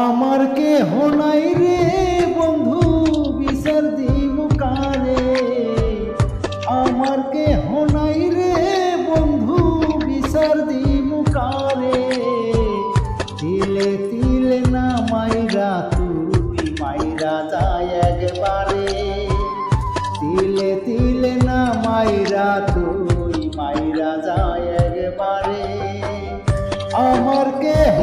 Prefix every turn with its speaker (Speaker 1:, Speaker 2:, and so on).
Speaker 1: আমার কেহ নাই রে বন্ধু বিচার দিব কারে। আমার কেহ নাই রে বন্ধু বিচার দিব কারে। তিলে তিলে না মাইরা তুই মাইরা যায় একবারে। তিলে তিলে না মাইরা তুই মাইরা যায় একবারে। আমার কেহ